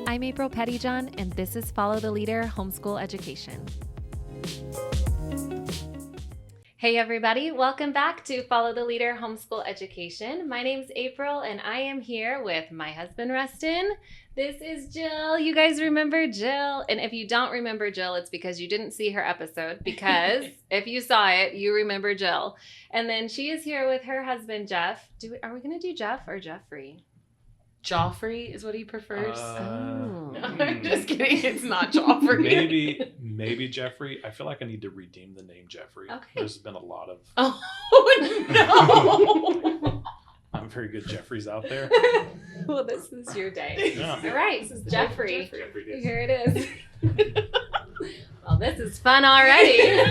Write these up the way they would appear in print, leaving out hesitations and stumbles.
I'm April Pettyjohn, and this is Follow the Leader Homeschool Education. Hey everybody, welcome back to Follow the Leader Homeschool Education. My name's April and I am here with my husband Rustin. This is Jill. You guys remember Jill? And if you don't remember Jill, it's because you didn't see her episode, because if you saw it, you remember Jill. And then she is here with her husband Jeff. Are we going to do Jeff or Jeffrey? Joffrey is what he prefers. Oh. No, I'm just kidding. It's not Joffrey. Maybe Jeffrey. I feel like I need to redeem the name Jeffrey. Okay. There's been a lot of no. I'm very good Jeffreys out there. Well, this is your day. Yeah. All right, this is Jeffrey. Jeffrey. Here it is. Well, this is fun already.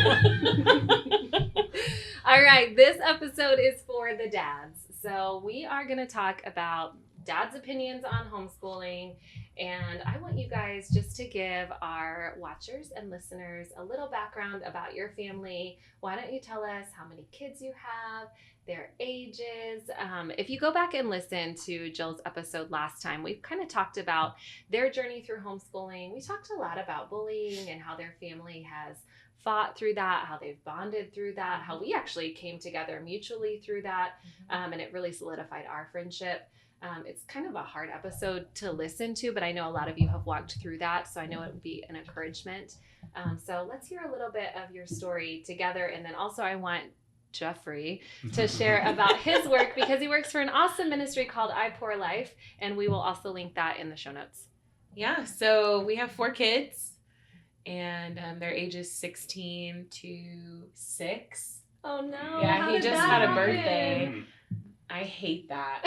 All right, this episode is for the dads. So we are going to talk about dad's opinions on homeschooling. And I want you guys just to give our watchers and listeners a little background about your family. Why don't you tell us how many kids you have, their ages? If you go back and listen to Jill's episode last time, we kind of talked about their journey through homeschooling. We talked a lot about bullying and how their family has fought through that, how they've bonded through that, how we actually came together mutually through that, and it really solidified our friendship. It's kind of a hard episode to listen to, but I know a lot of you have walked through that, so I know it would be an encouragement. So let's hear a little bit of your story together, and then also I want Jeffrey to share about his work, because he works for an awesome ministry called IPourLife, and we will also link that in the show notes. Yeah, so we have 4 kids, and their ages 16 to 6. Oh no! Yeah, How he did just that had a happen? birthday. I hate that.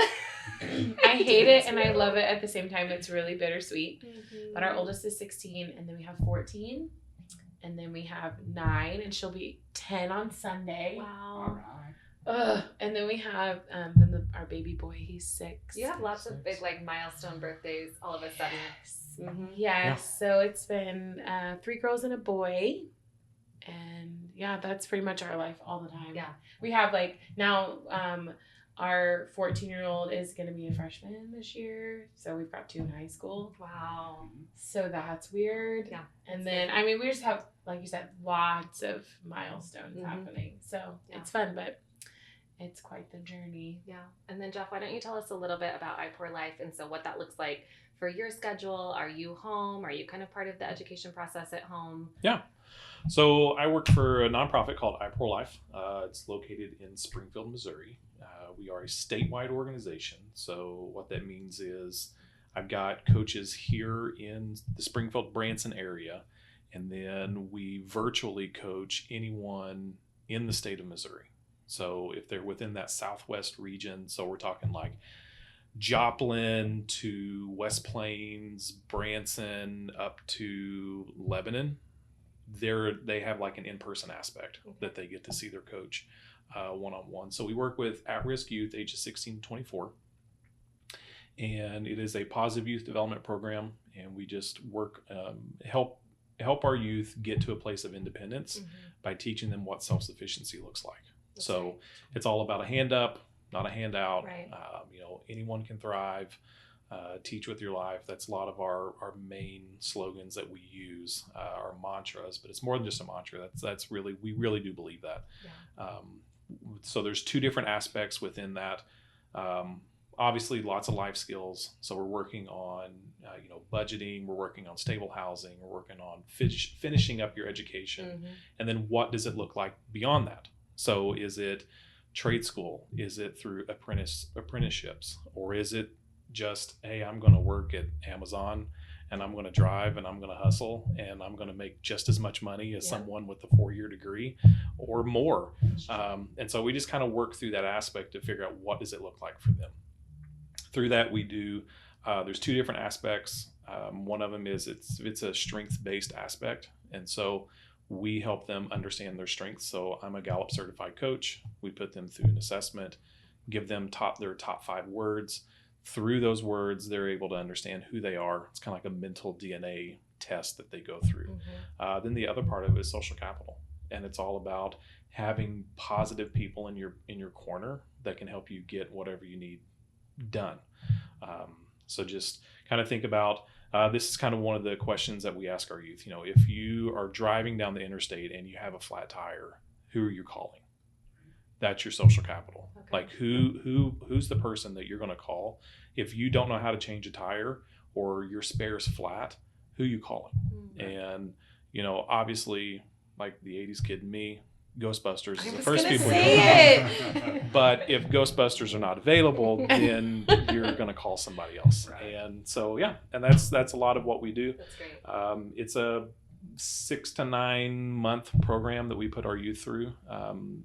I hate it and I love it at the same time. It's really bittersweet. Mm-hmm. But our oldest is 16, and then we have 14, and then we have 9, and she'll be 10 on Sunday. Wow. And then we have our baby boy. He's 6. You have lots of big milestone birthdays all of a sudden. Mm-hmm. Yes. So it's been 3 girls and a boy. And yeah, that's pretty much our life all the time. Yeah. We have now our 14-year-old is going to be a freshman this year. So we've got 2 in high school. Wow. So that's weird. Yeah. And then, we just have, like you said, lots of milestones happening. So it's fun, but it's quite the journey. Yeah. And then Jeff, why don't you tell us a little bit about IPourLife, and so what that looks like for your schedule? Are you home? Are you kind of part of the education process at home? Yeah. So I work for a nonprofit called IPourLife. It's located in Springfield, Missouri. We are a statewide organization. So what that means is I've got coaches here in the Springfield, Branson area, and then we virtually coach anyone in the state of Missouri. So if they're within that southwest region, so we're talking like Joplin to West Plains, Branson, up to Lebanon, they have like an in-person aspect that they get to see their coach one-on-one. So we work with at-risk youth ages 16 to 24, and it is a positive youth development program, and we just work help our youth get to a place of independence by teaching them what self-sufficiency looks like. That's so right. It's all about a hand up, not a handout. Right. Anyone can thrive. Teach with your life. That's a lot of our main slogans that we use, our mantras, but it's more than just a mantra. That's really, we really do believe that. Yeah. So there's 2 different aspects within that. Obviously lots of life skills. So we're working on, budgeting, we're working on stable housing, we're working on finishing up your education. And then what does it look like beyond that? So is it trade school? Is it through apprenticeships? Or is it just, hey, I'm going to work at Amazon and I'm going to drive and I'm going to hustle and I'm going to make just as much money as someone with a 4-year degree or more. And so we just kind of work through that aspect to figure out what does it look like for them. Through that we do, there's 2 different aspects. One of them is it's a strength-based aspect. And so we help them understand their strengths. So I'm a Gallup certified coach. We put them through an assessment, give them their top 5 words. Through those words, they're able to understand who they are. It's kind of like a mental DNA test that they go through. Then the other part of it is social capital. And it's all about having positive people in your corner that can help you get whatever you need done. So just kind of think about this is kind of one of the questions that we ask our youth. You know, if you are driving down the interstate and you have a flat tire, who are you calling? That's your social capital. Okay. Like who's the person that you're going to call if you don't know how to change a tire or your spare's flat? Who you calling? Mm-hmm. And you know, obviously, like the '80s kid in me, Ghostbusters is I the was first gonna people say you it. But if Ghostbusters are not available, then you're going to call somebody else. Right. And so, yeah, and that's a lot of what we do. That's great. It's a 6 to 9 month program that we put our youth through.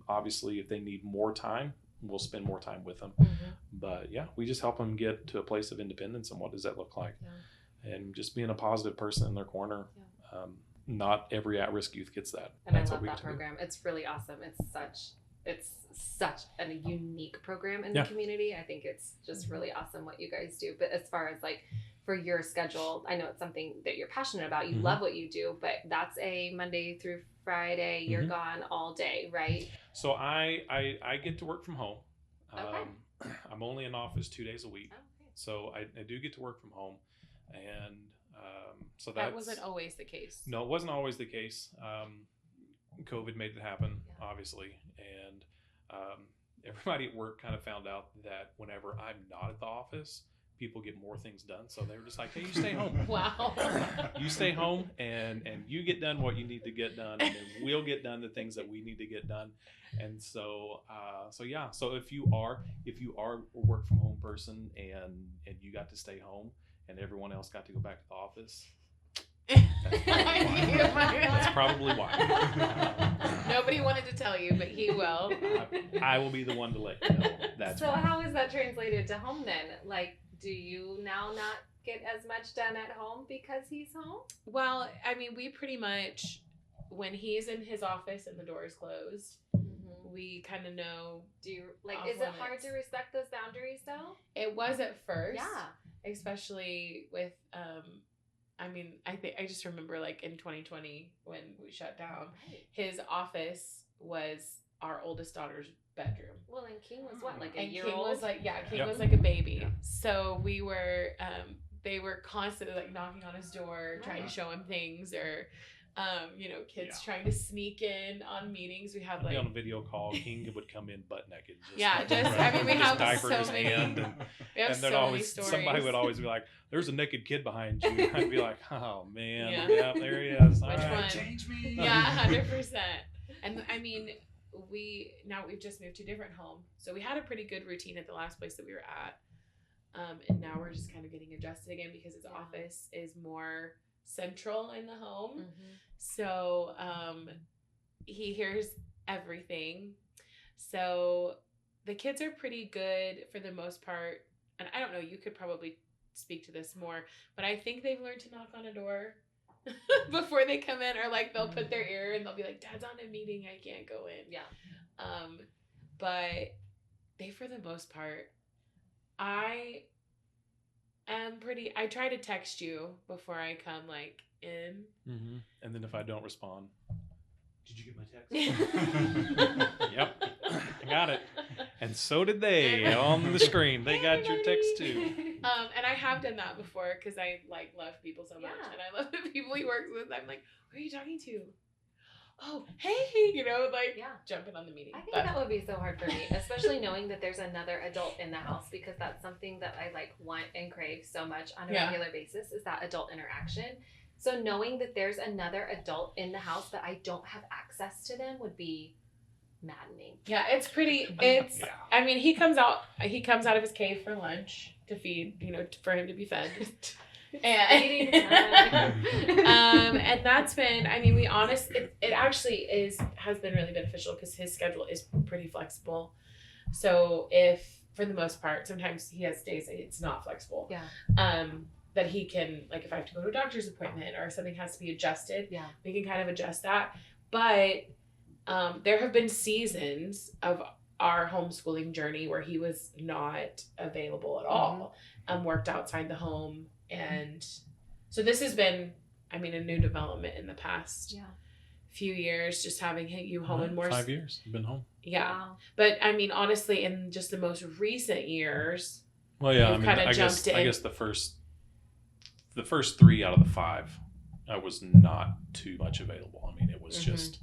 Obviously, if they need more time, we'll spend more time with them. Mm-hmm. But yeah, we just help them get to a place of independence. And what does that look like? Yeah. And just being a positive person in their corner. Yeah. Not every at-risk youth gets that. And That's I love what we that get to do. program. It's really awesome. It's such a unique program in the community. I think it's just really awesome what you guys do. But as far as like for your schedule, I know it's something that you're passionate about. You love what you do, but that's a Monday through Friday. You're gone all day, right? So I get to work from home. Okay. I'm only in office 2 days a week. Okay. So I do get to work from home. And so That wasn't always the case. No, it wasn't always the case. COVID made it happen, Yeah. obviously. And everybody at work kind of found out that whenever I'm not at the office, people get more things done. So they were just like, hey, you stay home. Wow. You stay home and you get done what you need to get done, and then we'll get done the things that we need to get done. And so yeah. So if you are a work from home person and you got to stay home and everyone else got to go back to the office, that's probably why. Nobody wanted to tell you, but he will. I will be the one to let you know. That's So why. how is that translated to home then? Like, do you now not get as much done at home because he's home? Well, I mean, we pretty much, when he's in his office and the door is closed, we kind of know. Do you like? Off Is it hard limits. to respect those boundaries though? It was at first. Yeah. Especially with, I mean, I just remember like in 2020 when we shut down, Right. his office was our oldest daughter's bedroom. Well, and King was what, like a And year King old? was like, King Yep. was like a baby. Yeah. So we were, they were constantly like knocking on his door, trying to Right. show him things, or, kids Yeah. trying to sneak in on meetings. We have I'd be on a like, video call. King would come in butt naked. we just have diaper in so his many. hand, we have and so then many always stories. somebody would always be like, "There's a naked kid behind you." I'd be like, "Oh man, Yeah. yeah, there he is." All Which right. one? Change me. Yeah, 100%. And I mean, we've just moved to a different home, so we had a pretty good routine at the last place that we were at, and now we're just kind of getting adjusted again because his Yeah. office is more central in the home. Mm-hmm. So he hears everything. So the kids are pretty good for the most part. And I don't know, you could probably speak to this more, but I think they've learned to knock on a door before they come in, or like they'll put their ear and they'll be like, Dad's on a meeting, I can't go in. Yeah. But they, for the most part, I try to text you before I come like in. Mm-hmm. And then if I don't respond, Did you get my text? yep, I got it. And so did they on the screen. They got your text too. And I have done that before because I like love people so much, Yeah. and I love the people he works with. I'm like, who are you talking to? Oh, hey, like Yeah. jumping on the meeting. I think But- that would be so hard for me, especially knowing that there's another adult in the house, because that's something that I like want and crave so much on a Yeah. regular basis is that adult interaction. So knowing that there's another adult in the house but I don't have access to them would be maddening. Yeah, it's pretty. It's. Yeah. I mean, he comes out of his cave for lunch to feed. For him to be fed. Feeding And and that's been. I mean, it actually has been really beneficial because his schedule is pretty flexible. So if, for the most part, sometimes he has days that it's not flexible. Yeah. That he can, like, if I have to go to a doctor's appointment or something has to be adjusted, Yeah. we can kind of adjust that. But there have been seasons of our homeschooling journey where he was not available at all, worked outside the home. And so this has been, I mean, a new development in the past few years, just having you home and more. 5 years. You've been home. Yeah. Wow. But I mean, honestly, in just the most recent years, Well, yeah. You've I mean, kinda I guess jumped in. the first the first 3 out of the 5, I was not too much available. I mean, it was just,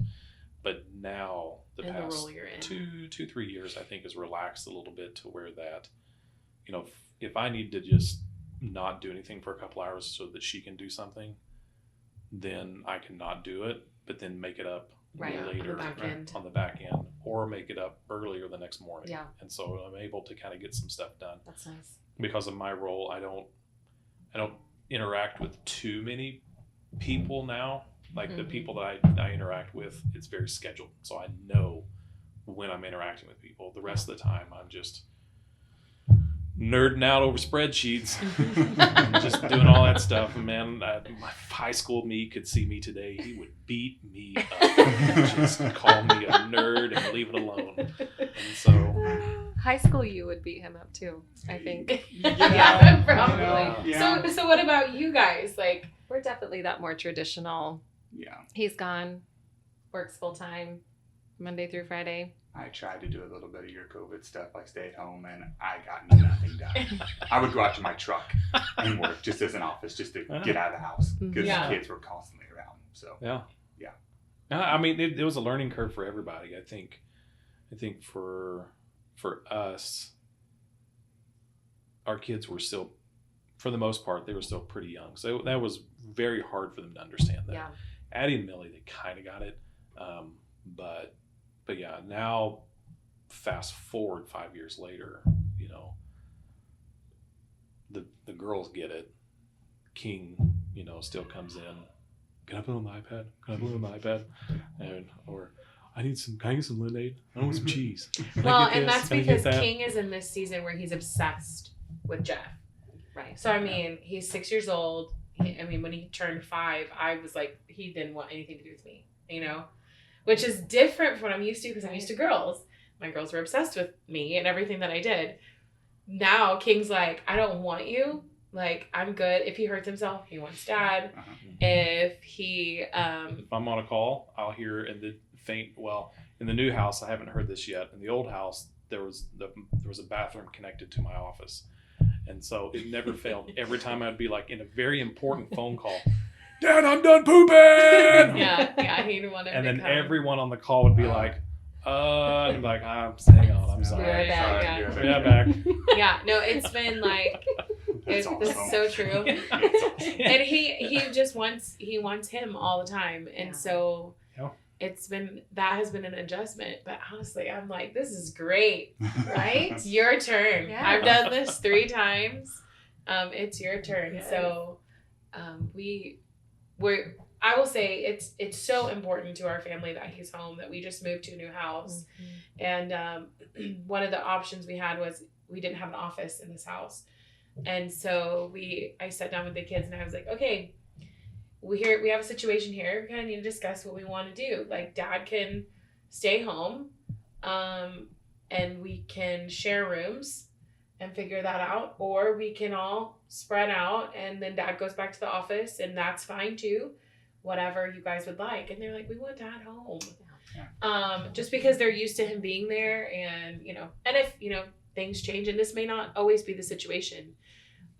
but now the And the past role you're in. 2-3 years, I think, has relaxed a little bit to where that, if I need to just not do anything for a couple hours so that she can do something, then I can not do it, but then make it up Right, on the later back end. on the back end, or make it up earlier the next morning. Yeah. And so I'm able to kind of get some stuff done. That's nice. Because of my role, I don't interact with too many people now. Like the people that I interact with, it's very scheduled. So I know when I'm interacting with people. The rest of the time, I'm just nerding out over spreadsheets and just doing all that stuff. And man, my high school me could see me today. He would beat me up, just call me a nerd and leave it alone. And so High school you would beat him up too, I think. Yeah, probably. Yeah. So what about you guys? Like, We're definitely that more traditional. Yeah. He's gone, works full time, Monday through Friday. I tried to do a little bit of your COVID stuff, like stay at home, and I got nothing done. I would go out to my truck and work just as an office, just to get out of the house, because Yeah. the kids were constantly around. So yeah. Yeah. I mean, it was a learning curve for everybody. I think for us, our kids were still, for the most part, they were still pretty young. So that was very hard for them to understand that. Yeah. Addie and Millie, they kind of got it. But yeah, now fast forward 5 years later, the girls get it. King, still comes in. Can I put on the iPad? Can I put on the iPad? Or can I get some lemonade? I want some cheese. Can I well, get and this? that's Can I get because that? King is in this season where he's obsessed with Jeff. Right. So I mean, he's 6 years old. When he turned 5, I was like, he didn't want anything to do with me, which is different from what I'm used to because I'm used to girls. My girls were obsessed with me and everything that I did. Now King's like, I don't want you. Like, I'm good. If he hurts himself, he wants dad. If he, If I'm on a call, I'll hear in the new house, I haven't heard this yet. In the old house, there was a bathroom connected to my office. And so it never failed. Every time I'd be like in a very important phone call, Dad, I'm done pooping. yeah, he didn't want him And to then come. everyone on the call would be like, and I'm like, hang on, I'm sorry. Right back, yeah. Yeah, back. Yeah, no, it's been like, That's this is awesome. so true. That's awesome. And he just wants him all the time. And Yeah. so Yeah. that has been an adjustment. But honestly, I'm like, this is great. Right? It's your turn. Yeah. I've done this 3 times. It's your turn. Yes. So I will say it's so important to our family that he's home, that we just moved to a new house. And one of the options we had was we didn't have an office in this house. And so I sat down with the kids and I was like, okay, we have a situation here. We kind of need to discuss what we want to do. Like, Dad can stay home, and we can share rooms and figure that out, or we can all spread out and then Dad goes back to the office, and that's fine too. Whatever you guys would like. And they're like, we want Dad home. Yeah. Just because they're used to him being there, and and if things change, and this may not always be the situation.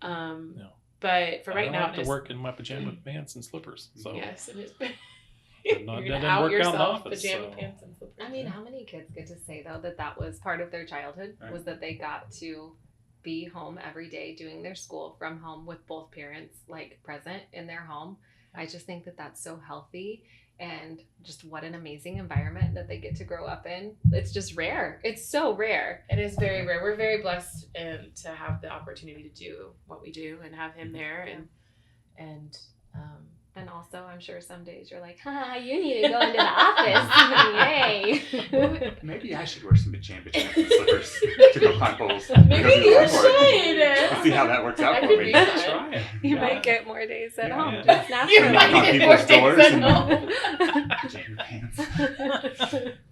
No. But for right I now, don't have it's- to work in my pajama pants and slippers. So yes, it is. Did not- You're that gonna didn't out work out in the yourself, office, pajama so. pants and slippers. I mean, how many kids get to say though that was part of their childhood, Right. was that they got to be home every day doing their school from home with both parents like present in their home. I just think that that's so healthy, and just what an amazing environment that they get to grow up in. It's just rare. It's so rare. It is very rare. We're very blessed to have the opportunity to do what we do and have him there, and And also, I'm sure some days you're like, haha, you need to go into the office. Yay. Maybe I should wear some pajama pants and slippers to go climb poles. Maybe you should. Let's see how that works out That for could me. be Yeah, fun. try it. You Yeah. might get more days at Yeah. home. Yeah. Just You naturally. might Knock on get people's more doors days and- at home. Pajama pants.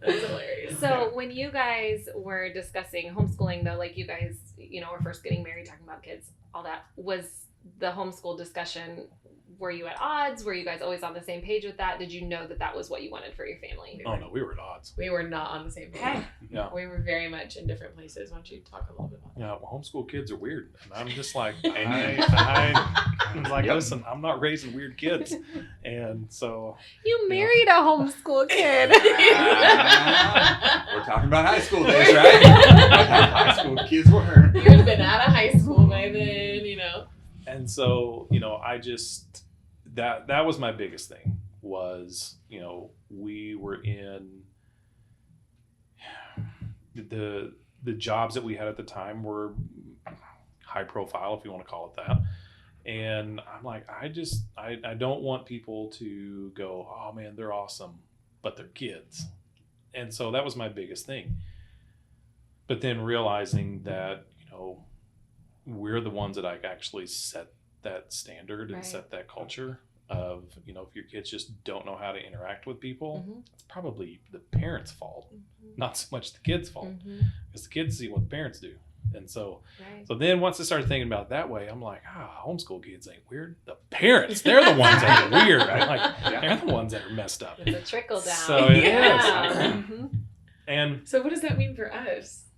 That's hilarious. So when you guys were discussing homeschooling, though, like you guys, were first getting married, talking about kids, all that, was the homeschool discussion, were you at odds? Were you guys always on the same page with that? Did you know that that was what you wanted for your family? Oh no, we were at odds. We were not on the same page. Okay. Yeah. We were very much in different places. Why don't you talk a little bit about that? Yeah, well, homeschool kids are weird, and I'm just like, I was like, Yep. listen, I'm not raising weird kids, and so You married a homeschool kid. We're talking about high school days, right? That's how high school kids were. You had been out of high school by then, you know. And so, you know, I just that was my biggest thing was, you know, we were in the jobs that we had at the time were high profile, if you want to call it that. And I'm like, I don't want people to go, oh man, they're awesome, but they're kids. And so that was my biggest thing. But then realizing that, you know, we're the ones that actually set that standard and Right. set that culture of, you know, if your kids just don't know how to interact with people, Mhm. it's probably the parents' fault, not so much the kids' fault, Mhm. because the kids see what the parents do. And so, Right. so then once I started thinking about it that way, I'm like, homeschool kids ain't weird. The parents, they're the ones that are weird. Right? Like, Yeah. they're the ones that are messed up. It's a trickle down. So it yeah. is. Mhm. And So what does that mean for us?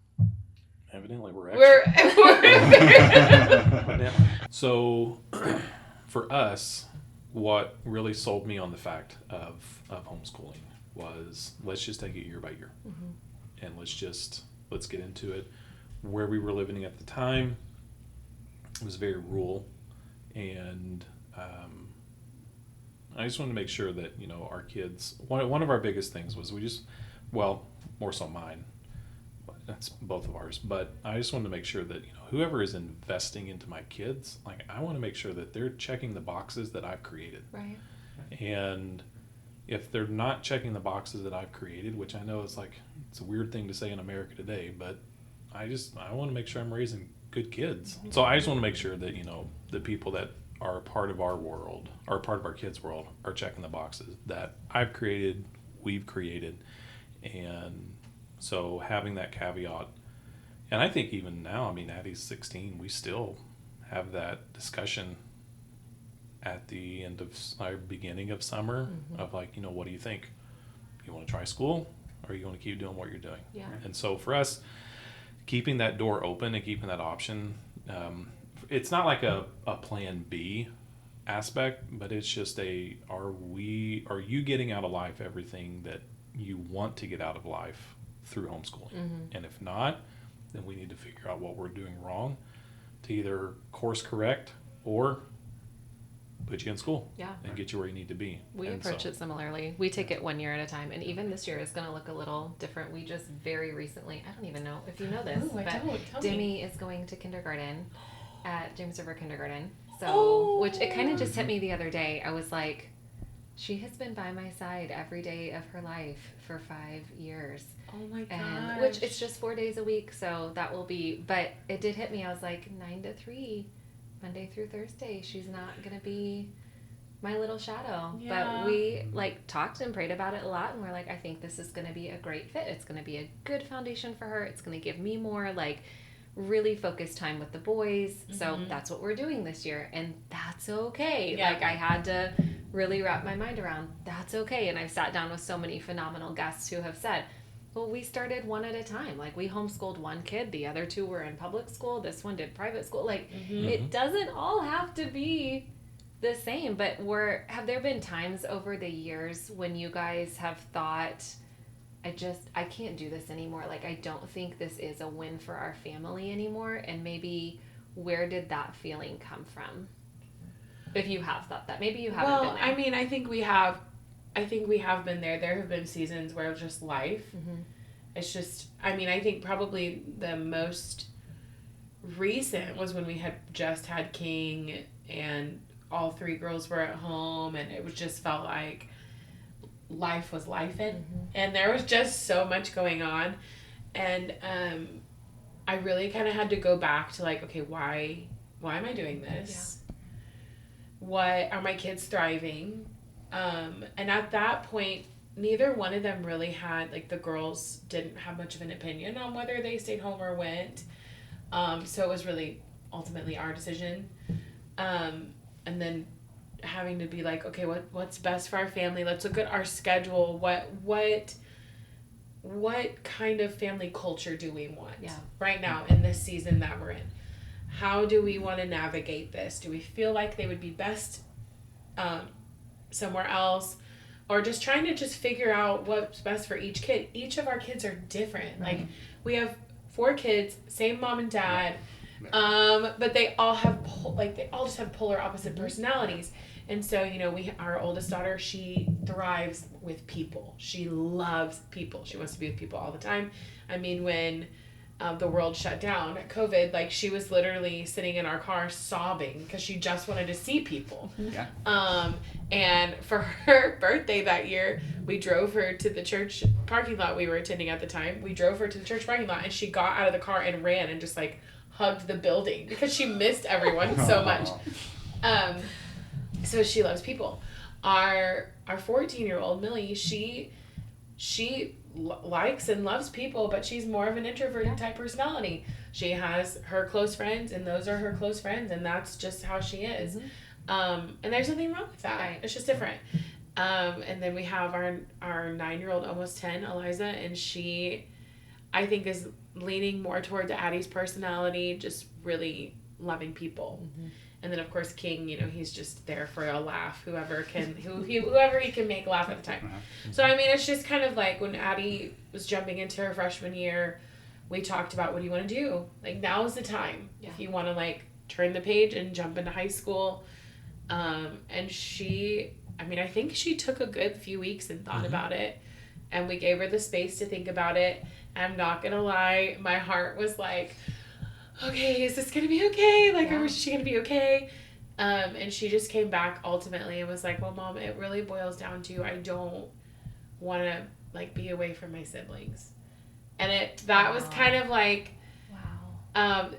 evidently we're We're, extra. we're Evidently. So for us, what really sold me on the fact of homeschooling was, let's just take it year by year. Mhm. And let's get into it. Where we were living at the time, it was very rural, and I just wanted to make sure that, you know, our kids, one of our biggest things was more so mine, that's both of ours, but I just wanted to make sure that, you know, whoever is investing into my kids, like, I want to make sure that they're checking the boxes that I've created. Right. And if they're not checking the boxes that I've created, which I know is like, it's a weird thing to say in America today, but I want to make sure I'm raising good kids. So I just want to make sure that, you know, the people that are a part of our world, are part of our kids' world, are checking the boxes that I've created, we've created. And so having that caveat, and I think even now, I mean, Addie's 16, we still have that discussion at the end of our beginning of summer of like, you know, what do you think? You want to try school, or you want to keep doing what you're doing? Yeah. And so for us, keeping that door open and keeping that option, it's not like a plan B aspect, but it's just are you getting out of life everything that you want to get out of life through homeschooling? Mhm. And if not, then we need to figure out what we're doing wrong to either course correct or put you in school Yeah. and get you where you need to be. We And approach so- it similarly. We take it 1 year at a time, and even this year is going to look a little different. We just very recently, I don't even know if you know this, Ooh, I but don't. Tell me. Demi is going to kindergarten at James River Kindergarten. So, Oh. which it kind of just hit me the other day. I was like, she has been by my side every day of her life for 5 years. Oh my gosh. And which it's just 4 days a week, so that will be, but it did hit me. I was like, 9 to 3, Monday through Thursday. She's not going to be my little shadow. Yeah. But we like talked and prayed about it a lot, and we're like, I think this is going to be a great fit. It's going to be a good foundation for her. It's going to give me more like really focused time with the boys. So that's what we're doing this year, and that's okay. Yeah. Like, I had to really wrap my mind around that's okay. And I've sat down with so many phenomenal guests who have said, well, we started one at a time. Like, we homeschooled one kid, the other two were in public school, this one did private school. Like, it doesn't all have to be the same. But have there been times over the years when you guys have thought, I can't do this anymore. Like, I don't think this is a win for our family anymore. And maybe where did that feeling come from? If you have thought that, maybe you haven't been there. I mean, I think we have been there. There have been seasons where it's just life. Mhm. It's just, I mean, I think probably the most recent was when we had just had King and all 3 girls were at home, and it was just felt like life was lifing, and there was just so much going on, and I really kind of had to go back to like, okay, why am I doing this? What are my kids thriving? And at that point, neither one of them really had, like, the girls didn't have much of an opinion on whether they stayed home or went. So it was really ultimately our decision. And then having to be like, okay, what's best for our family? Let's look at our schedule. What kind of family culture do we want right now in this season that we're in? How do we want to navigate this? Do we feel like they would be best somewhere else? Or just trying to just figure out what's best for each kid. Each of our kids are different. Right. Like, we have 4 kids, same mom and dad, but they all have they all just have polar opposite personalities. And so, you know, our oldest daughter, she thrives with people. She loves people. She wants to be with people all the time. I mean, when the world shut down at COVID, like, she was literally sitting in our car sobbing because she just wanted to see people. Yeah. And for her birthday that year, we drove her to the church parking lot we were attending at the time. We drove her to the church parking lot, and she got out of the car and ran and just like hugged the building because she missed everyone so much. So she loves people. Our 14-year-old Millie, she likes and loves people, but she's more of an introverted type personality. She has her close friends, and those are her close friends, and that's just how she is. And there's nothing wrong with that. Right. It's just different. And then we have our 9-year-old, almost 10, Eliza, and she, I think, is leaning more towards Addie's personality, just really loving people. And then, of course, King, you know, he's just there for a laugh, whoever he can make laugh at the time. So, I mean, it's just kind of like when Addie was jumping into her freshman year, we talked about, what do you want to do? Like, now's the time. Yeah. If you want to, like, turn the page and jump into high school. And she, I mean, I think she took a good few weeks and thought about it. And we gave her the space to think about it. I'm not going to lie, my heart was like, okay, is this going to be okay? Like, is she going to be okay? And she just came back ultimately and was like, well, Mom, it really boils down to, I don't want to, like, be away from my siblings. And that was kind of like,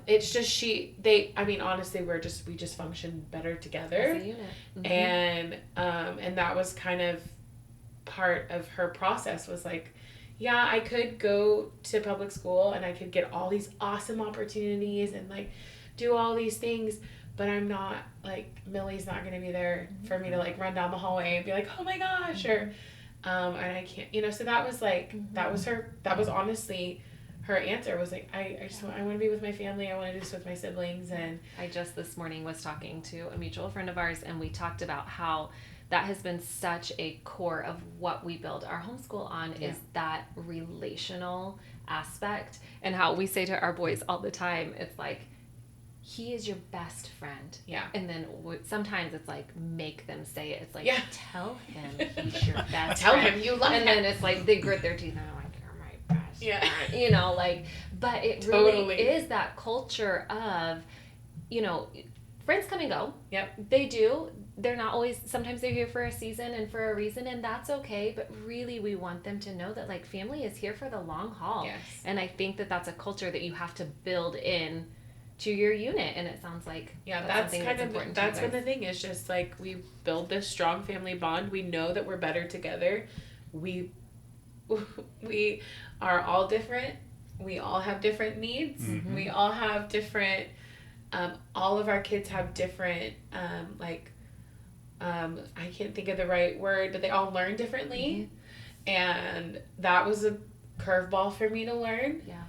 it's just I mean, honestly, we just function better together. As a unit. And that was kind of part of her process, was like, yeah, I could go to public school and I could get all these awesome opportunities and, like, do all these things, but I'm not, like, Millie's not going to be there for me to, like, run down the hallway and be like, oh my gosh, or, and I can't, you know, so that was like, that was honestly her answer, was like, I want to be with my family. I want to do this with my siblings. And I just this morning was talking to a mutual friend of ours, and we talked about how that has been such a core of what we build our homeschool on, is that relational aspect, and how we say to our boys all the time, it's like, he is your best friend. Yeah. And then sometimes it's like, make them say it. It's like, Yeah. tell him he's your best tell friend. him you love him. And then it's like, they grit their teeth and they're like, you're my best Yeah. friend. You know, like, but it really is that culture of, you know, friends come and go. Yep. They do. They're not always, sometimes they're here for a season and for a reason, and that's okay. But really, we want them to know that, like, family is here for the long haul. Yes. And I think that that's a culture that you have to build in to your unit. And it sounds like that's kind of important. That's been the thing, is just like, we build this strong family bond. We know that we're better together. We are all different. We all have different needs. We all have different. All of our kids have different, I can't think of the right word, but they all learn differently. And that was a curveball for me to learn. Yeah.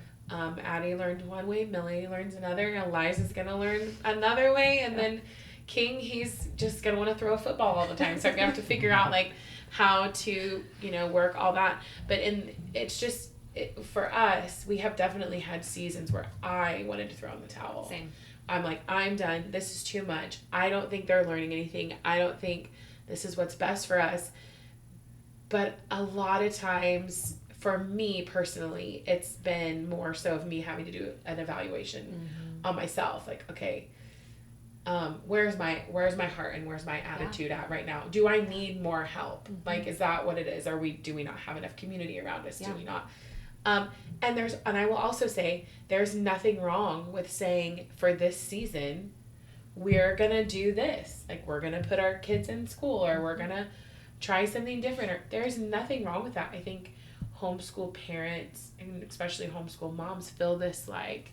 Addie learned one way, Millie learns another, Eliza's going to learn another way, and then King, he's just going to want to throw a football all the time. So I'm going to have to figure out, like, how to, you know, work all that. But it's just, for us, we have definitely had seasons where I wanted to throw in the towel. Same. I'm like, I'm done. This is too much. I don't think they're learning anything. I don't think this is what's best for us. But a lot of times, for me personally, it's been more so of me having to do an evaluation on myself. Like, okay, where's my heart and where's my attitude at right now? Do I need more help? Like, is that what it is? Do we not have enough community around us? Do we not? And I will also say, there's nothing wrong with saying, for this season, we're going to do this. Like, we're going to put our kids in school, or we're going to try something different. Or there's nothing wrong with that. I think homeschool parents, and especially homeschool moms, feel this, like,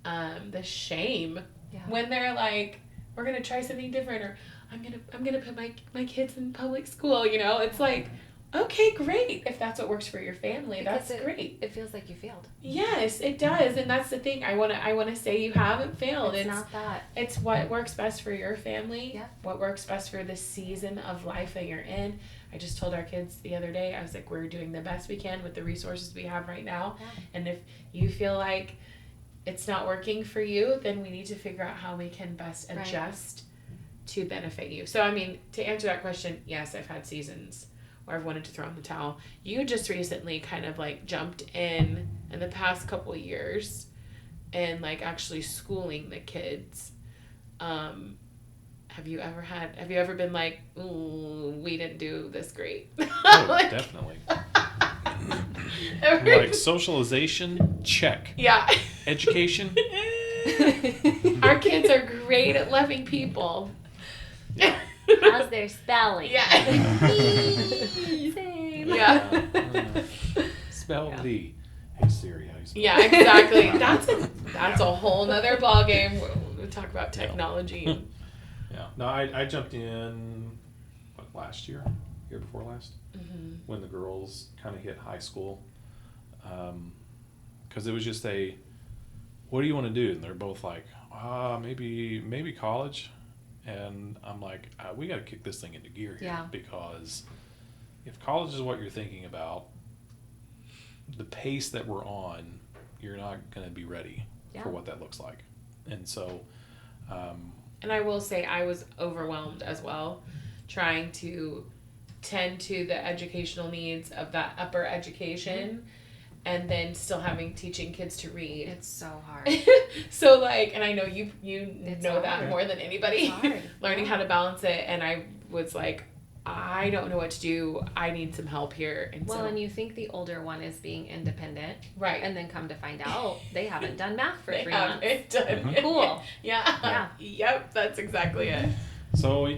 the shame when they're like, we're gonna try something different, or I'm gonna put my kids in public school. It's like, okay, great. If that's what works for your family, Because that's great. It feels like you failed. Yes, it does, and that's the thing. I wanna say you haven't failed. It's not that. It's what works best for your family. Yeah. What works best for the season of life that you're in. I just told our kids the other day, I was like, we're doing the best we can with the resources we have right now. Yeah. And if you feel like it's not working for you, then we need to figure out how we can best adjust to benefit you. So, I mean, to answer that question, yes, I've had seasons where I've wanted to throw in the towel. You just recently kind of like jumped in the past couple of years and like actually schooling the kids. Have you ever been like, ooh, we didn't do this great? Oh, definitely. Like socialization, check. Yeah. Education. Our kids are great at loving people. Yeah. How's their spelling? Yeah. Same. Yeah. Spell Yeah. the. Hey Siri, how you spell? Yeah, exactly. That's a whole nother ballgame. We'll talk about technology. Yeah. No, I jumped in last year before last, when the girls kind of hit high school, because it was just what do you want to do? And they're both like, maybe college, and I'm like, we got to kick this thing into gear here, because if college is what you're thinking about, the pace that we're on, you're not going to be ready for what that looks like, and so. And I will say I was overwhelmed as well, trying to tend to the educational needs of that upper education, and then still teaching kids to read. It's so hard. So and I know you It's know hard. that more than anybody. It's hard. Learning how to balance it, and I was like, I don't know what to do. I need some help here. And and you think the older one is being independent, right? And then come to find out they haven't done math for 3 months. Done. Cool. Yeah. Yep. That's exactly it. So I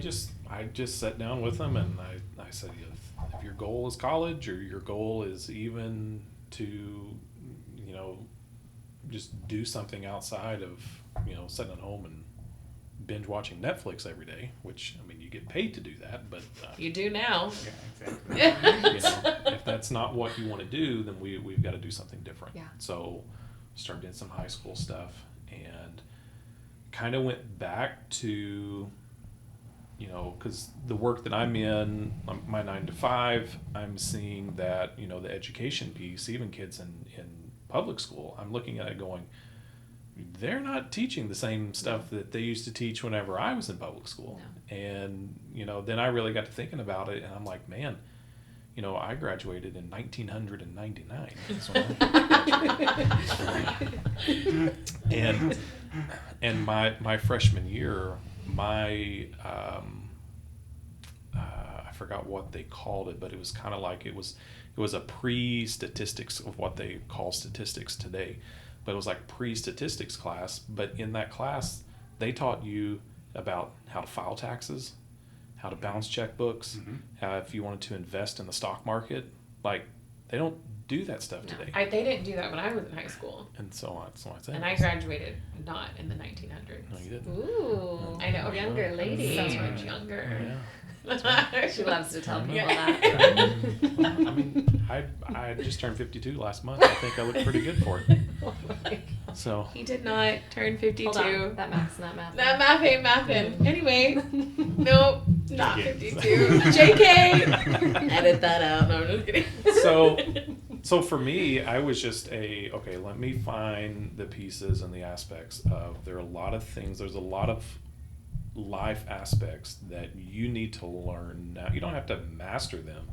just sat down with them, and I said, if your goal is college, or your goal is even to, just do something outside of, sitting at home and binge watching Netflix every day, which, I mean, you get paid to do that, but you do now. Yeah, exactly. if that's not what you want to do, then we've got to do something different. Yeah. So started doing some high school stuff, and kind of went back to, because the work that I'm in, my 9 to 5, I'm seeing that, the education piece, even kids in public school, I'm looking at it going, they're not teaching the same stuff that they used to teach whenever I was in public school. No. And, then I really got to thinking about it, and I'm like, man, I graduated in 1999. And my freshman year, I forgot what they called it, but it was kind of like it was a pre-statistics of what they call statistics today. But it was like pre-statistics class. But in that class, they taught you about how to file taxes, how to balance checkbooks, how if you wanted to invest in the stock market. Like, they don't do that stuff today. They didn't do that when I was in high school. And so on. So I said. And I graduated not in the 1900s. No, you didn't. Ooh. I know. Younger lady. So much younger. Yeah. She loves to tell people Yeah. that. I mean, I just turned 52 last month. I think I look pretty good for it. Oh my God. So He did not turn 52. Hold on. That math's not math. That math ain't mathin'. Anyway, nope, not JK. 52. JK! Edit that out. No, I'm just kidding. So for me, I was just okay, let me find the pieces and the aspects of, there are a lot of things, there's a lot of life aspects that you need to learn now. You don't have to master them,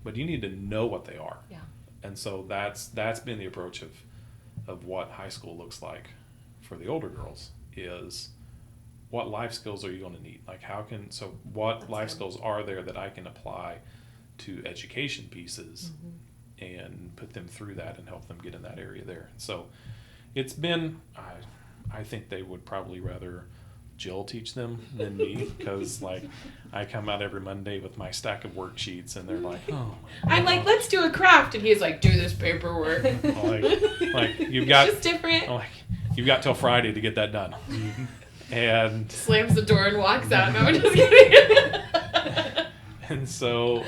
but you need to know what they are. Yeah. And so that's been the approach of what high school looks like for the older girls, is what life skills are you going to need? Like what That's life good. skills are there that I can apply to education pieces and put them through that and help them get in that area there. So it's been, I think they would probably rather Jill teach them than me, because like I come out every Monday with my stack of worksheets, and they're like, oh my I'm like, let's do a craft. And he's like, do this paperwork. like you've got, It's just different. I'm like, you've got till Friday to get that done. And slams the door and walks out. No, I'm just kidding. and so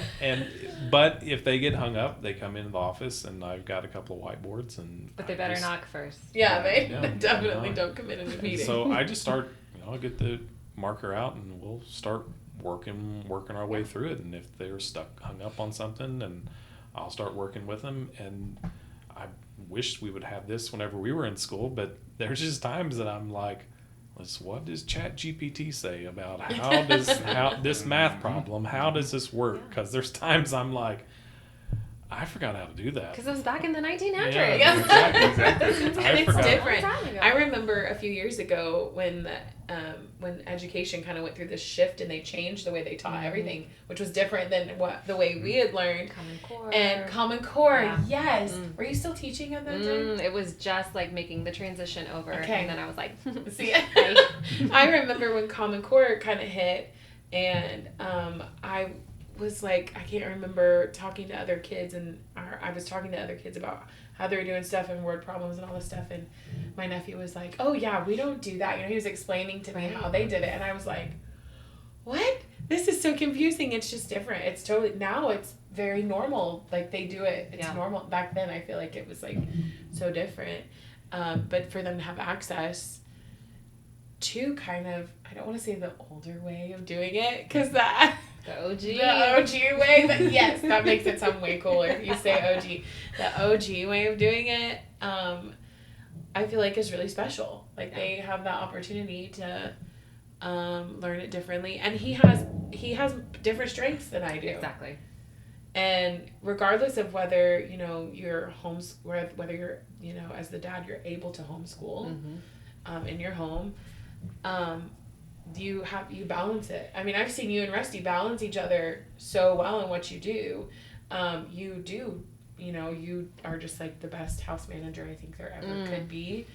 but if they get hung up, they come into the office and I've got a couple of whiteboards and But they better knock first. Yeah, they Yeah, definitely yeah. don't come in a meeting. So I just start, I'll get the marker out and we'll start working our way through it. And if they're hung up on something, and I'll start working with them. And I wish we would have this whenever we were in school, but there's just times that I'm like, what does Chat GPT say about how this math problem, how does this work? Because there's times I'm like, I forgot how to do that. Because it was back in the 1900s. Yeah, exactly. And I it's forgot. different. A long time ago. I remember a few years ago when education kind of went through this shift and they changed the way they taught everything, which was different than the way we had learned. Common Core. And Common Core, Yeah. yes. Were you still teaching at that time? It was just like making the transition over. Okay. And then I was like, See, I remember when Common Core kind of hit, and I was like, I can't remember talking to other kids, and I was talking to other kids about how they were doing stuff and word problems and all this stuff, and my nephew was like, oh yeah, we don't do that. He was explaining to me how they did it, and I was like, what? This is so confusing. It's just different. It's totally, now it's very normal. Like they do it. It's normal. Back then I feel like it was like so different. But for them to have access to kind of, I don't want to say the older way of doing it, because that the OG. the OG way, but yes, that makes it sound way cooler if you say OG. The OG way of doing it, I feel like is really special. Like they have that opportunity to learn it differently, and he has different strengths than I do. Exactly. And regardless of whether you're whether you're as the dad you're able to homeschool in your home, you balance it. I mean, I've seen you and Rusty balance each other so well in what you do. You are just like the best house manager I think there ever could be.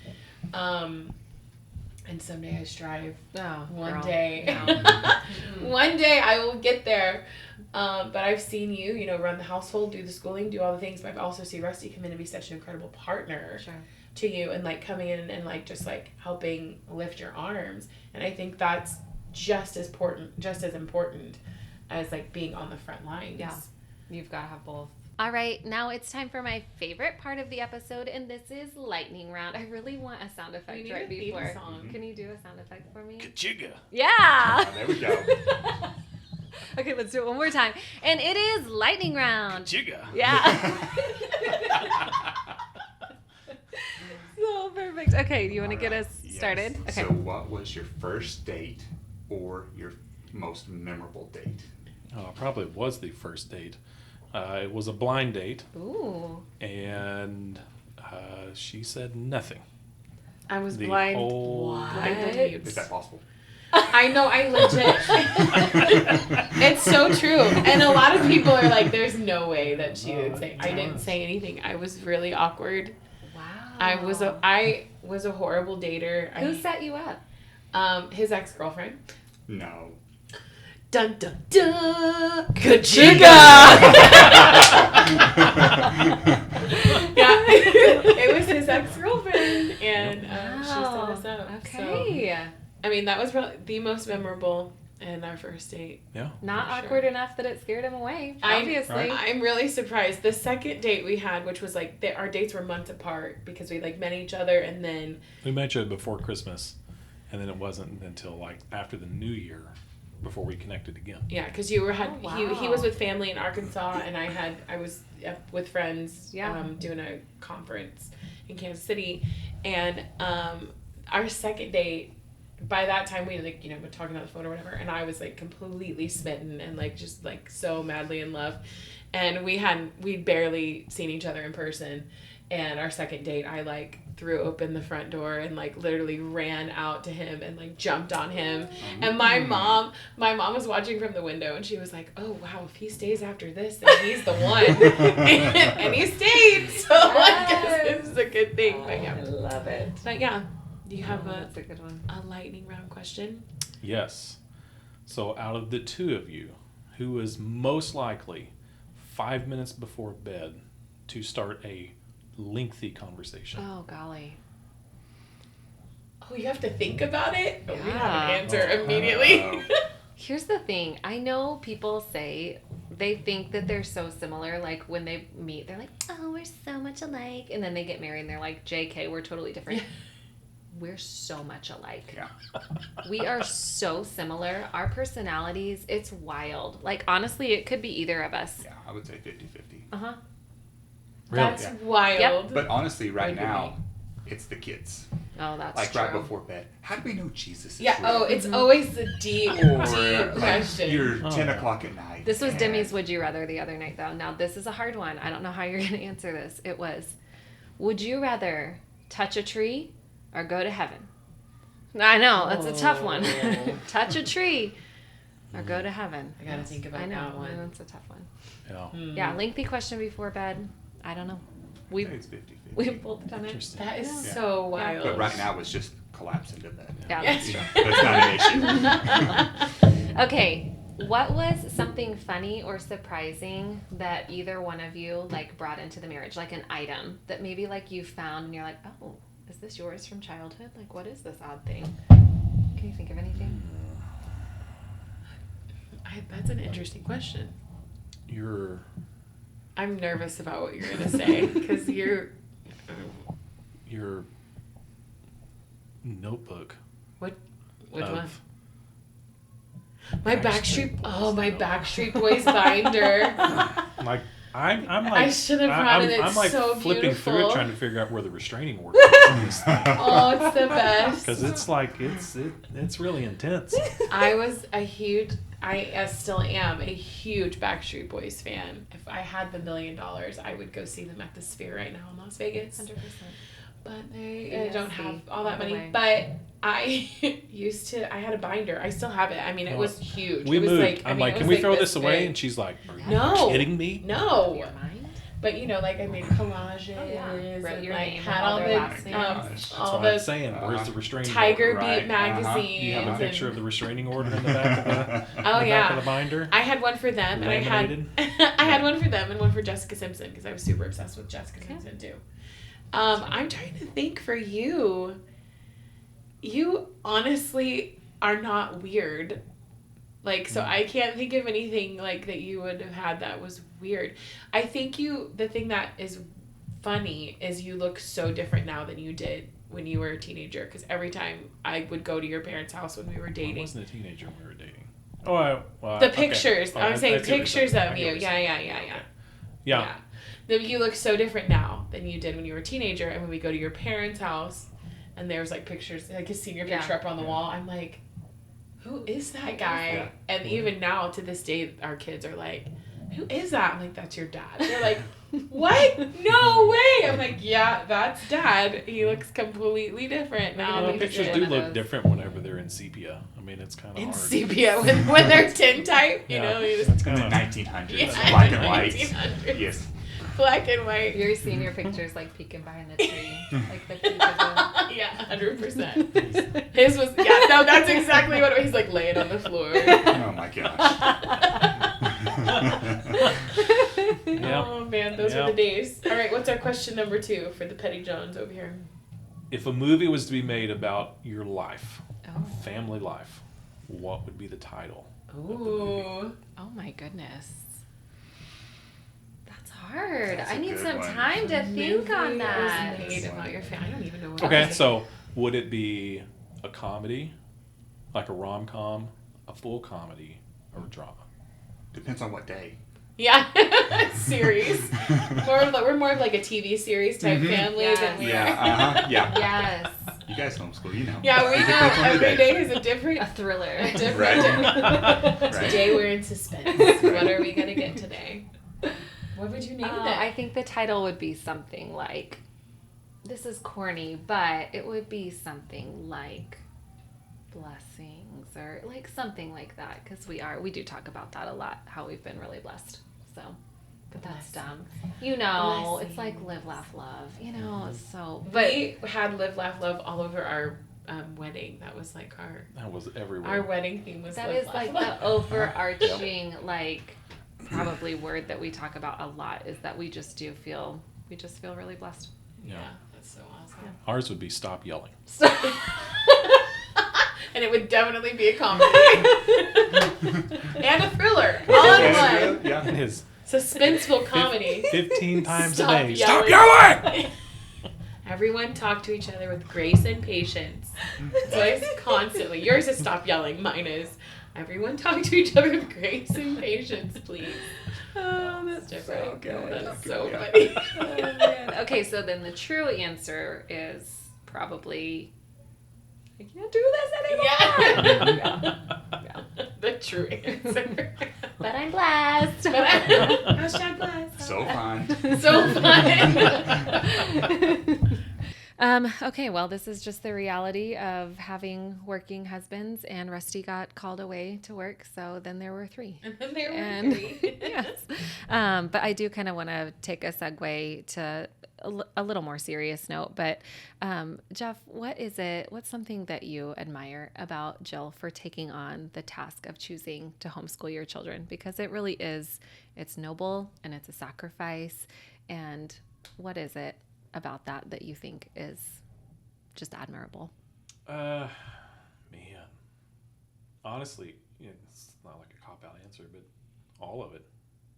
And someday I strive. One day. One day I will get there. But I've seen you, run the household, do the schooling, do all the things. But I've also seen Rusty come in and be such an incredible partner to you, and like coming in and like just like helping lift your arms. And I think that's just as important as like being on the front lines. Yeah, you've got to have both. All right, now it's time for my favorite part of the episode, and this is lightning round. I really want a sound effect right before. Can you do a sound effect for me? Kachiga. Yeah. There we go. Okay, let's do it one more time. And it is lightning round. Kachiga. Yeah. So perfect. Okay, do you want to get us started? Yes. Okay. So what was your first date or your most memorable date? Oh, it probably was the first date. It was a blind date. Ooh. And she said nothing. I was The blind. whole What? Is that possible? I know, I legit. It's so true. And a lot of people are like, there's no way that she would say. I didn't say anything. I was really awkward. Wow. I was a horrible dater. Who set you up? His ex-girlfriend. No. Dun dun dun. Kachiga. Yeah, it was his ex-girlfriend, and she set us up. Okay. So, I mean, that was probably the most memorable in our first date. Yeah. Not awkward enough that it scared him away. I'm- Obviously. I'm really surprised. The second date we had, which was like our dates were months apart because we like met each other, and then We met you before Christmas, and then it wasn't until like after the New Year before we connected again. yeah, because he wow. was with family in Arkansas, and I was with friends Yeah. doing a conference in Kansas City, and our second date. By that time, we like been talking on the phone or whatever, and I was like completely smitten and like just like so madly in love, and we'd barely seen each other in person, and our second date, I like threw open the front door and like literally ran out to him and like jumped on him, and my mom was watching from the window, and she was like, oh wow, if he stays after this, then he's the one, and he stayed, so I guess it was a good thing, but yeah, I love it. but yeah. Do you have That's a good one. a lightning round question? Yes. So out of the two of you, who is most likely 5 minutes before bed to start a lengthy conversation? Oh golly. Oh you have to think about it. But we have Yeah. an answer immediately. Here's the thing. I know people say they think that they're so similar. Like when they meet, they're like, oh, we're so much alike. And then they get married and they're like, JK, we're totally different. We're so much alike. Yeah. We are so similar. Our personalities, it's wild. Like, honestly, it could be either of us. Yeah, I would say 50-50. Uh-huh. Really? That's Yeah. wild. Yep. But honestly, right Would be now, it's the kids. Oh, that's Like true. right before bed. How do we know Jesus is Yeah. real? Oh, it's always the deep, Or deep like question. you're Oh. 10 o'clock at night. This was and- Demi's Would You Rather the other night, though. Now, this is a hard one. I don't know how you're going to answer this. It was, would you rather touch a tree or go to heaven? I know, that's a tough one. Oh. Touch a tree or go to heaven. I gotta think about I know, that one. that's a tough one. Yeah. Hmm. Yeah, lengthy question before bed. I don't know. I think it's 50-50. We've both done it. Interesting. That is Yeah. so wild. But right now, it's just collapse into bed. Yeah, Yeah. that's true. That's not an issue. Okay, what was something funny or surprising that either one of you like brought into the marriage, like an item that maybe like you found and you're like, oh, is this yours from childhood? Like, what is this odd thing? Can you think of anything? That's an interesting question. Your I'm nervous about what you're gonna say because you're. your notebook. Which of- one? My my Backstreet Boys binder. Like I'm like I should have brought it. It's I'm like so flipping beautiful. through it trying to figure out where the restraining order is on this thing. Oh, it's the best. Because it's like it's really intense. I was I still am a huge Backstreet Boys fan. If I had the $1 million, I would go see them at the Sphere right now in Las Vegas. 100%. But they Yes, don't have all that by the money. way. But I I had a binder. I still have it. I mean, it Well, was huge. We it was moved. Like, I'm I mean, like, it can was we throw this away? big. And she's like, are you No. kidding me? No. Your mind? But you know, like I made collages Oh, yeah. Wrote and your like name had and all all the their last names. That's all what the I'm saying. Where's the restraining Tiger order? Beat right, magazines. You have a and- picture of the restraining order in the back of the, Oh, the yeah. back of the binder? I had one for them, and Laminated? I had one for them and one for Jessica Simpson because I was super obsessed with Jessica Okay. Simpson too. I'm trying to think for you. You honestly are not weird. Like, so I can't think of anything like that you would have had that was weird. I think the thing that is funny is you look so different now than you did when you were a teenager. Because every time I would go to your parents' house when we were I dating, wasn't a teenager when we were dating. Oh, well, the okay. pictures. Oh, I'm I saying see what you're pictures saying. of I get you. what you're Yeah, saying. yeah, yeah, Okay. yeah. Yeah. You look so different now than you did when you were a teenager. And when we go to your parents' house, and there's like pictures, like a senior Yeah. picture up on the Yeah. wall, I'm like, who is that Who is guy? that? And even now, to this day, our kids are like, who is that? I'm like, that's your dad. They're like, what? No way. I'm like, yeah, that's dad. He looks completely different now. Well, me pictures see do one of look those. different whenever they're in sepia. I mean, it's kind of in hard. sepia when they're tintype, you Yeah. know, you just That's In the kinda- 1900s, Yeah, black and white. 1900s. Yes. black and white. Your senior pictures like peeking behind the tree. Like the peek of Yeah, 100%. His was no, that's exactly what it was. He's like laying on the floor. Oh my gosh. Yep. Oh man, those were the Yep. days. All right, what's our question number 2 for the Petty Jones over here? If a movie was to be made about your life, Oh. family life, what would be the title? Ooh, Oh my goodness. That's hard. That's a I need good some one. time to think on Movie that. was made about your family. I don't even know what. Okay, it is. so would it be a comedy, like a rom-com, a full comedy, or a drama? Depends on what day. Yeah, series. We're more of like a TV series type Mhm. family Yes. than we Yeah, are. yeah. Yes. You guys homeschool, you know. Yeah, we It know. depends on the Every day is a different. A thriller. A different Right. day. Right. Today we're in suspense. What are we gonna get today? What would you name it? I think the title would be something like, this is corny, but it would be something like blessings or like something like that because we do talk about that a lot, how we've been really blessed. So, but that's dumb. You know, it's like live, laugh, love. You know, it's so. But we had Live, Laugh, Love all over our wedding. That was like That was everywhere. our wedding theme was that Live, is Laugh, like Love. the overarching like probably word that we talk about a lot is that we just feel really blessed. Yeah, that's so awesome. Ours would be stop yelling. And it would definitely be a comedy. And a thriller. All in one. Yeah. And his Suspenseful comedy. 15 times Stop a day. yelling. Stop yelling! Everyone talk to each other with grace and patience. So it's constantly. Yours is stop yelling. Mine is everyone talk to each other with grace and patience, please. Oh, that's Jeffery. so good. That's so Yeah. funny. Oh, man. Okay, so then the true answer is probably I can't do this anymore. Yeah. The true answer. But I'm blessed. Hashtag blessed. So fun. So fun. Okay, well, this is just the reality of having working husbands, and Rusty got called away to work, so then there were 3. And then there And were 3. yes. But I do kind of want to take a segue to a little more serious note. But Jeff, what's something that you admire about Jill for taking on the task of choosing to homeschool your children? Because it really is, it's noble and it's a sacrifice. And what is it about that you think is just admirable? Man, honestly, it's not like a cop-out answer, but all of it.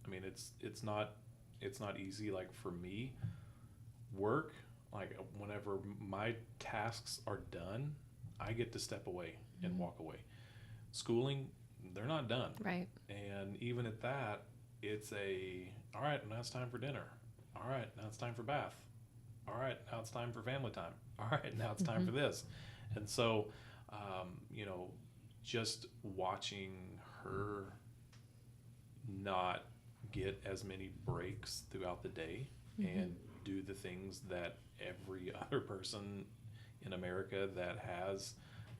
I mean, it's not easy. Like for me, work, like whenever my tasks are done, I get to step away and walk away. Schooling, they're not done. Right. And even at that, it's all right, now it's time for dinner. All right, now it's time for bath. All right, now it's time for family time. All right, now it's time for this. And so, just watching her not get as many breaks throughout the day and do the things that every other person in America that has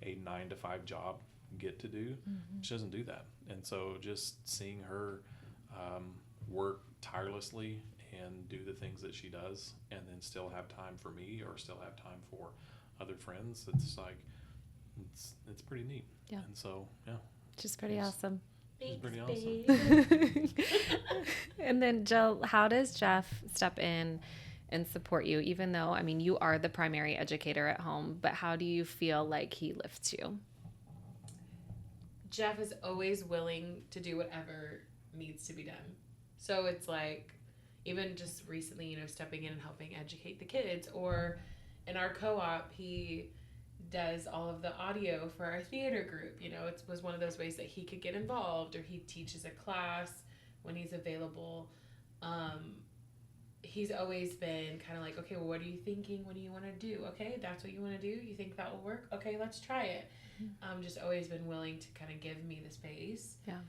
a 9-to-5 job get to do, she doesn't do that. And so just seeing her work tirelessly and do the things that she does and then still have time for me or still have time for other friends, it's like it's pretty neat. Yeah. And so Just pretty awesome. it's pretty awesome. And then Jill, how does Jeff step in and support you, even though, I mean, you are the primary educator at home, but how do you feel like he lifts you? Jeff is always willing to do whatever needs to be done. So it's like, even just recently, stepping in and helping educate the kids, or in our co-op, he does all of the audio for our theater group. It was one of those ways that he could get involved, or he teaches a class when he's available. He's always been kind of like, okay, well, what are you thinking? What do you want to do? Okay, that's what you want to do? You think that will work? Okay, let's try it. Just always been willing to kind of give me the space. Yeah.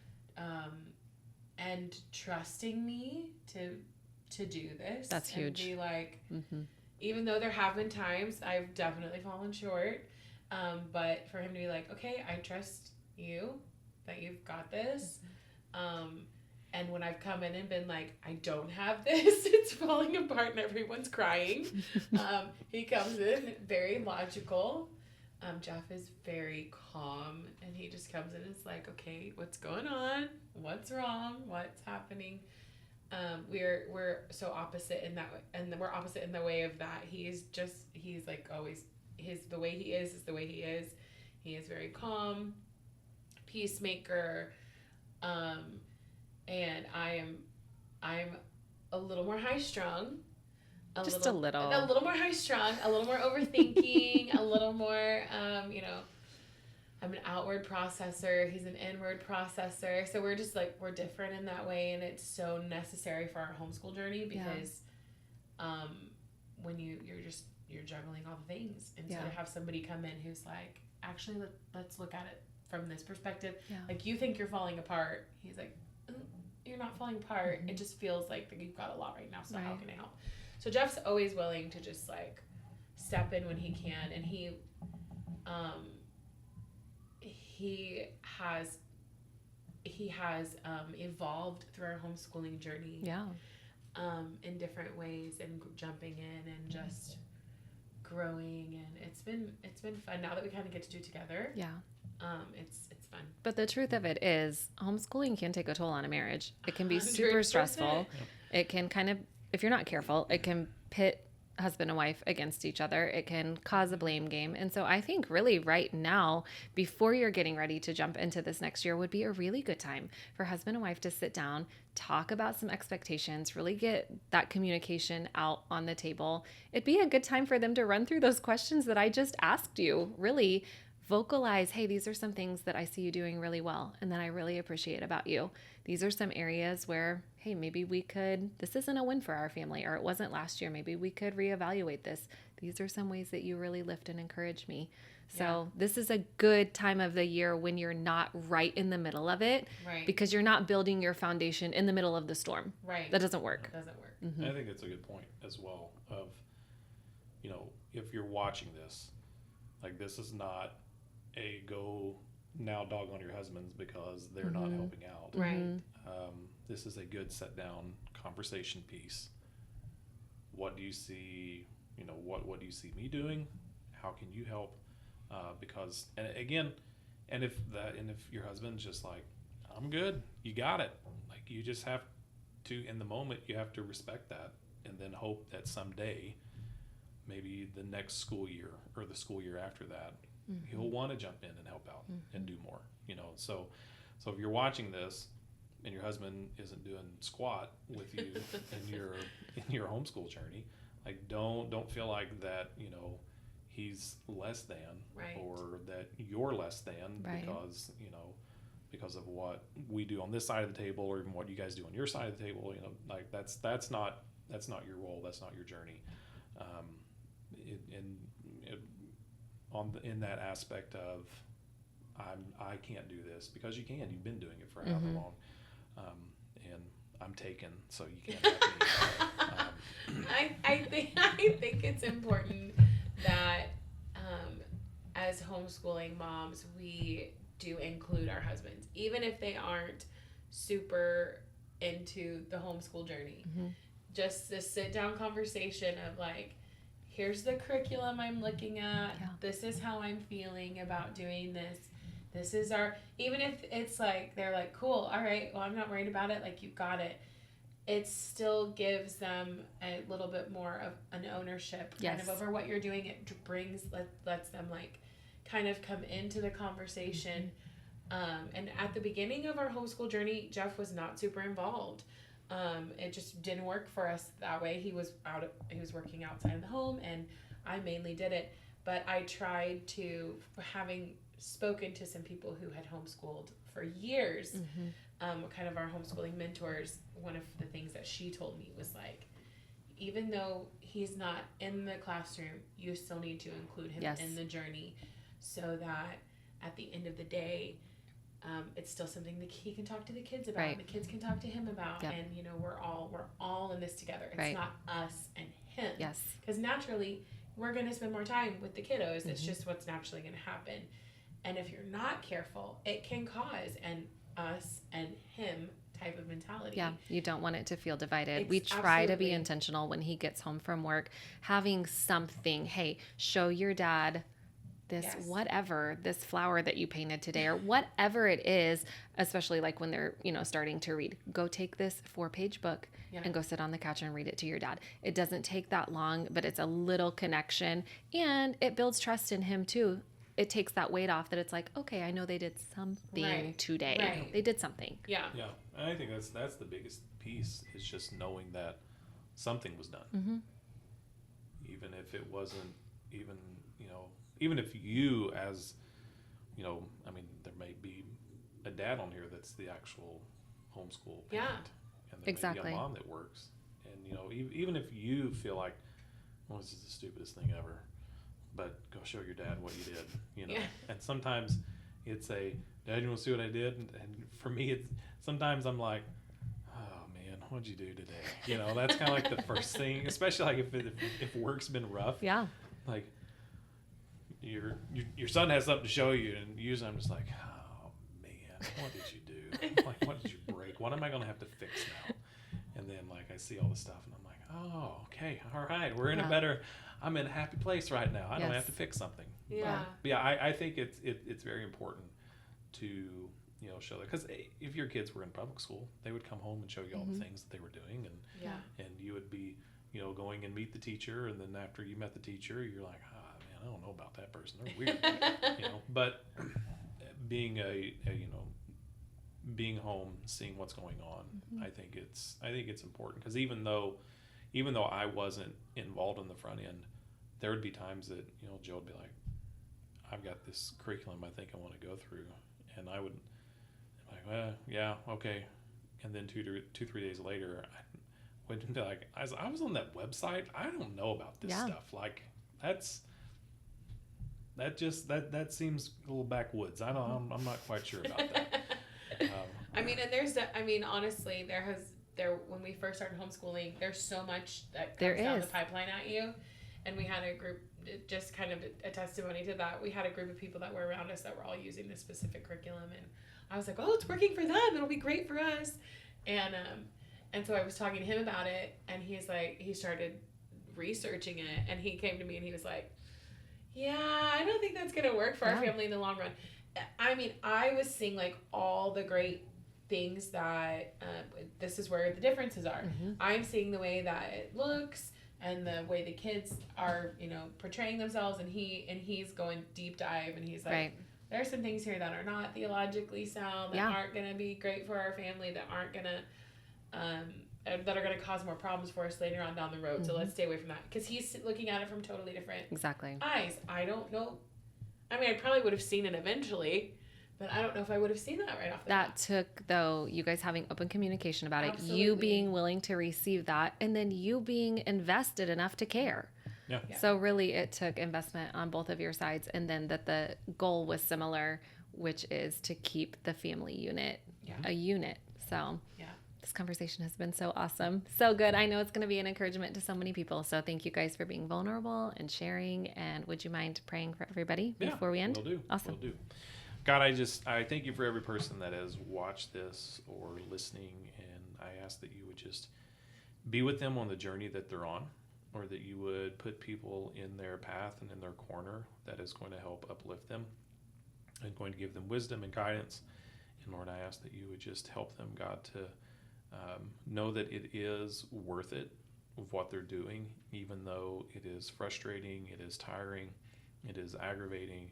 And trusting me to do this. That's huge. And be like, even though there have been times I've definitely fallen short, but for him to be like, okay, I trust you that you've got this. And when I've come in and been like, I don't have this, it's falling apart and everyone's crying. He comes in very logical. Jeff is very calm, and he just comes in and is like, okay, what's going on? What's wrong? What's happening? We're so opposite in that way, and we're opposite in the way of that. He's like always, the way he is the way he is. He is very calm, peacemaker, and I'm a little more high strung. A little more high strung, a little more overthinking, a little more, I'm an outward processor. He's an inward processor. So we're just we're different in that way. And it's so necessary for our homeschool journey because, when you're juggling all the things. And so to have somebody come in who's like, actually, let's look at it from this perspective. Yeah. Like, you think you're falling apart. He's like, you're not falling apart. It just feels like you've got a lot right now. So how can I help? So Jeff's always willing to just step in when he can, and he has evolved through our homeschooling journey. Yeah. In different ways, and jumping in and just growing, and it's been fun now that we kind of get to do it together. Yeah. It's fun. But the truth of it is, homeschooling can take a toll on a marriage. It can be super 100%. Stressful. Yep. It can kind of, if you're not careful, it can pit husband and wife against each other. It can cause a blame game. And so I think really right now, before you're getting ready to jump into this next year, would be a really good time for husband and wife to sit down, talk about some expectations, really get that communication out on the table. It'd be a good time for them to run through those questions that I just asked you. Really vocalize, hey, these are some things that I see you doing really well and that I really appreciate about you. These are some areas where, hey, maybe this isn't a win for our family, or it wasn't last year. Maybe we could reevaluate this. These are some ways that you really lift and encourage me. So this is a good time of the year when you're not right in the middle of it, Right. because you're not building your foundation in the middle of the storm. Right. That doesn't work. It doesn't work. Mm-hmm. I think it's a good point as well of, if you're watching this, like, this is not a go now dog on your husbands because they're not helping out. Right. This is a good sit down conversation piece. What do you see, what do you see me doing? How can you help? Because, and again, and if your husband's just like, I'm good, you got it. Like, you just have to, in the moment, you have to respect that and then hope that someday, maybe the next school year or the school year after that, he'll want to jump in and help out and do more, so if you're watching this and your husband isn't doing squat with you in your homeschool journey, like, don't feel like that, he's less than, Right. or that you're less than, Right. because of what we do on this side of the table, or even what you guys do on your side of the table. Like, that's not your role, that's not your journey. In that aspect of, I can't do this, because you can. You've been doing it for however long, and I'm taken, so you can't have me. I think it's important that as homeschooling moms, we do include our husbands, even if they aren't super into the homeschool journey. Just this sit down conversation of like, here's the curriculum I'm looking at. Yeah. This is how I'm feeling about doing this. This is even if it's like, they're like, cool, all right, well, I'm not worried about it. Like, you got it. It still gives them a little bit more of an ownership kind of over what you're doing. It lets them like kind of come into the conversation. And at the beginning of our homeschool journey, Jeff was not super involved. It just didn't work for us that way. He was working outside of the home, and I mainly did it. But I tried to, having spoken to some people who had homeschooled for years, kind of our homeschooling mentors, one of the things that she told me was like, even though he's not in the classroom, you still need to include him in the journey, so that at the end of the day, it's still something that he can talk to the kids about, and the kids can talk to him about, and we're all in this together. It's not us and him. Yes. Because naturally, we're going to spend more time with the kiddos. It's just what's naturally going to happen. And if you're not careful, it can cause an us and him type of mentality. Yeah, you don't want it to feel divided. We try to be intentional when he gets home from work, having something, hey, show your dad this whatever, this flower that you painted today, or whatever it is, especially like when they're, starting to read. Go take this 4-page book and go sit on the couch and read it to your dad. It doesn't take that long, but it's a little connection, and it builds trust in him too. It takes that weight off that it's like, okay, I know they did something today. Right. They did something. Yeah. I think that's the biggest piece, is just knowing that something was done. Even if it wasn't even if you, as I mean, there may be a dad on here that's the actual homeschool parent, and there may be a mom that works, and even if you feel like, well, this is the stupidest thing ever, but go show your dad what you did, And sometimes it's Dad, you want to see what I did? And for me, it's sometimes I'm like, oh man, what'd you do today? That's kind of like the first thing, especially like if work's been rough. Yeah. Like your son has something to show you, and usually I'm just like, oh man, what did you do? Like, what did you break? What am I gonna have to fix now? And then like I see all this stuff, and I'm like, oh, okay, all right, we're in I'm in a happy place right now. I don't have to fix something. Yeah. But yeah, I think it's very important to show that, because if your kids were in public school, they would come home and show you all the things that they were doing, and you would be going and meet the teacher, and then after you met the teacher, you're like, man, I don't know about that person. They're weird. But being being home, seeing what's going on, I think it's important, because even though I wasn't involved in the front end, there would be times that Joe would be like, I've got this curriculum I think I want to go through, and I would like, well, yeah, okay, and then 2-3 days later, I would be like, I was on that website. I don't know about this stuff. Like that seems a little backwoods. I'm not quite sure about that. Honestly, when we first started homeschooling, there's so much that comes down the pipeline at you. And we had a group, just kind of a testimony to that. We had a group of people that were around us that were all using this specific curriculum. And I was like, oh, it's working for them. It'll be great for us. And so I was talking to him about it, and he's like, he started researching it, and he came to me and he was like, yeah, I don't think that's going to work for our family in the long run. I was seeing like all the great things that, this is where the differences are. I'm seeing the way that it looks and the way the kids are, portraying themselves, and he's going deep dive, and he's like, there are some things here that are not theologically sound, that aren't going to be great for our family, that aren't going to, that are going to cause more problems for us later on down the road. So let's stay away from that, because he's looking at it from totally different eyes. I don't know. I probably would have seen it eventually, but I don't know if I would have seen that right off the bat. That took, though, you guys having open communication about Absolutely. it, you being willing to receive that, and then you being invested enough to care. Yeah. So really it took investment on both of your sides, and then that the goal was similar, which is to keep the family unit a unit. So this conversation has been so awesome. So good. I know it's going to be an encouragement to so many people. So thank you guys for being vulnerable and sharing. And would you mind praying for everybody before we end? Will do. Awesome. Will do. God, I thank you for every person that has watched this or listening. And I ask that you would just be with them on the journey that they're on, or that you would put people in their path and in their corner that is going to help uplift them and going to give them wisdom and guidance. And Lord, I ask that you would just help them, God, to know that it is worth it of what they're doing, even though it is frustrating, it is tiring, it is aggravating,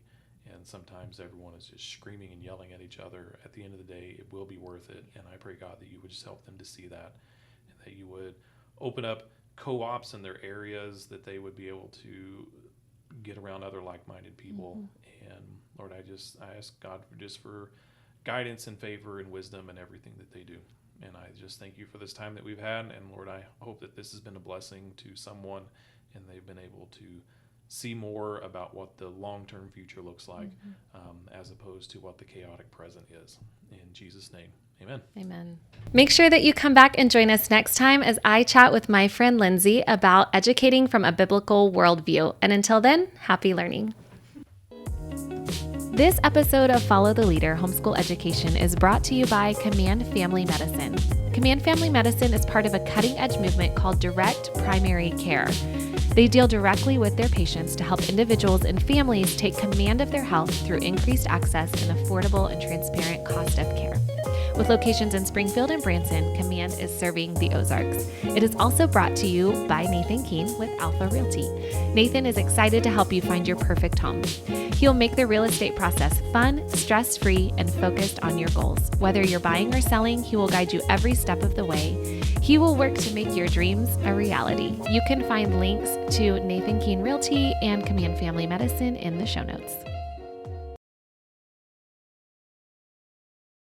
and sometimes everyone is just screaming and yelling at each other. At the end of the day, it will be worth it. And I pray, God, that you would just help them to see that, and that you would open up co-ops in their areas, that they would be able to get around other like-minded people. And Lord, I ask God for guidance and favor and wisdom in everything that they do. And I just thank you for this time that we've had. And Lord, I hope that this has been a blessing to someone, and they've been able to see more about what the long-term future looks like, as opposed to what the chaotic present is. In Jesus' name, amen. Amen. Make sure that you come back and join us next time as I chat with my friend Lindsay about educating from a biblical worldview. And until then, happy learning. This episode of Follow the Leader Homeschool Education is brought to you by Command Family Medicine. Command Family Medicine is part of a cutting-edge movement called Direct Primary Care. They deal directly with their patients to help individuals and families take command of their health through increased access and affordable and transparent cost of care. With locations in Springfield and Branson, Command is serving the Ozarks. It is also brought to you by Nathan Keene with Alpha Realty. Nathan is excited to help you find your perfect home. He'll make the real estate process fun, stress-free, and focused on your goals. Whether you're buying or selling, he will guide you every step of the way. He will work to make your dreams a reality. You can find links to Nathan Keene Realty and Command Family Medicine in the show notes.